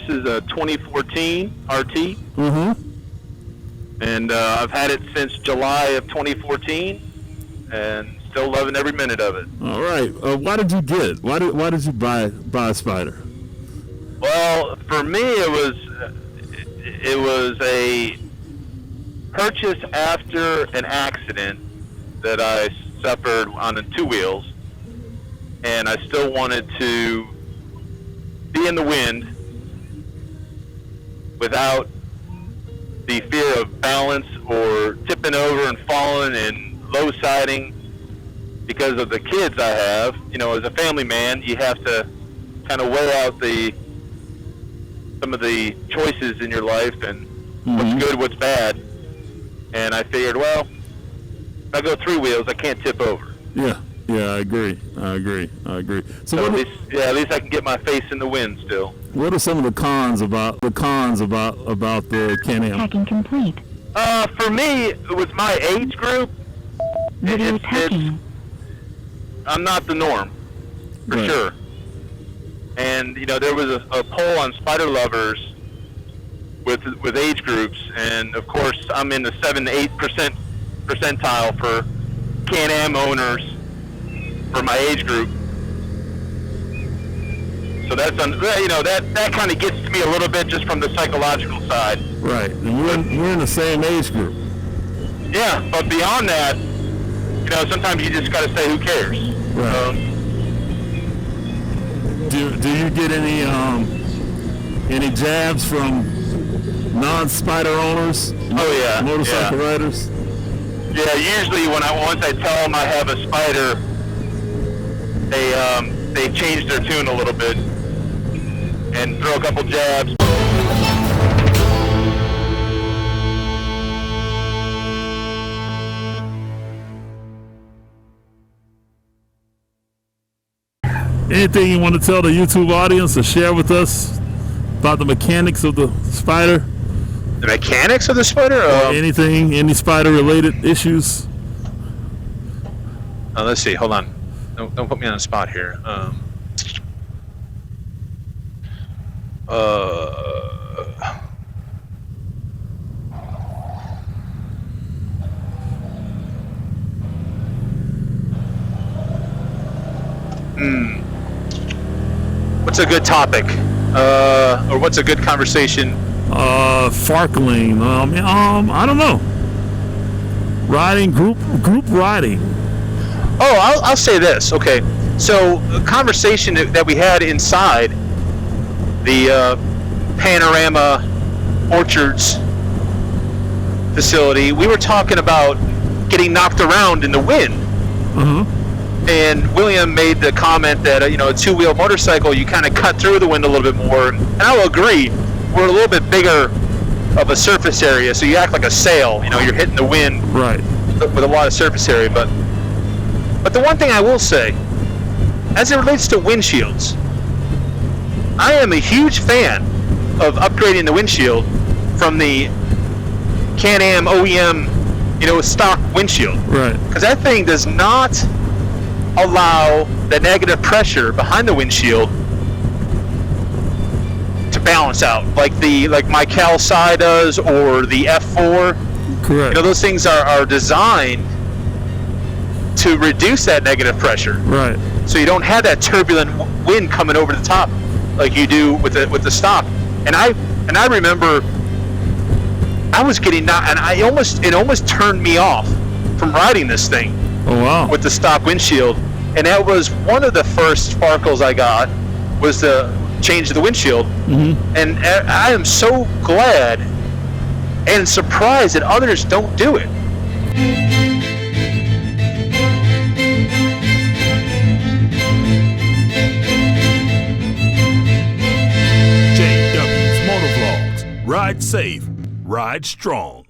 is a 2014 RT. And I've had it since July of 2014, and still loving every minute of it. All right. Why did you get it? Why did you buy a Spyder? Well, for me, it was a purchase after an accident that I suffered on the two wheels, and I still wanted to be in the wind without the fear of balance or tipping over and falling and low siding because of the kids I have. You know, as a family man, you have to kind of weigh out some of the choices in your life and what's good, what's bad. And I figured, well, if I go three wheels, I can't tip over. Yeah, I agree. So at least I can get my face in the wind still. What are some of the cons about the Can-Am? Packing complete. For me, with my age group, I'm not the norm, for sure. And you know, there was a poll on Spyder Lovers with age groups, and of course, I'm in the 7 to 8% percentile for Can-Am owners for my age group. So that's that kind of gets to me a little bit just from the psychological side. Right, and we're in the same age group. Yeah, but beyond that, you know, sometimes you just got to say, who cares? Right. Do you get any jabs from non-Spyder owners? Oh yeah, motorcycle riders. Yeah, usually once I tell them I have a Spyder, they change their tune a little bit and throw a couple jabs. Anything you want to tell the YouTube audience or share with us about the mechanics of the Spyder? The mechanics of the Spyder? Or any Spyder related issues? Let's see, hold on. Don't put me on the spot here. What's a good topic? Or what's a good conversation? Farkling. I don't know. Riding, group riding. Oh, I'll say this. Okay, so a conversation that we had inside the Panorama Orchards facility, we were talking about getting knocked around in the wind. And William made the comment that a two-wheel motorcycle, you kind of cut through the wind a little bit more. And I will agree, we're a little bit bigger of a surface area, so you act like a sail. You know, you're hitting the wind with a lot of surface area. But the one thing I will say, as it relates to windshields, I am a huge fan of upgrading the windshield from the Can-Am OEM, stock windshield. Right. Because that thing does not allow the negative pressure behind the windshield to balance out like my Cal-Sci does, or the F4. Correct. Those things are designed to reduce that negative pressure. Right. So you don't have that turbulent wind coming over the top like you do with the stock. And I remember I was getting and it almost turned me off from riding this thing. Oh wow. With the stock windshield. And that was one of the first sparkles I got, was the change of the windshield. And I am so glad and surprised that others don't do it. Jw'sMotovlogs. Ride safe, ride strong.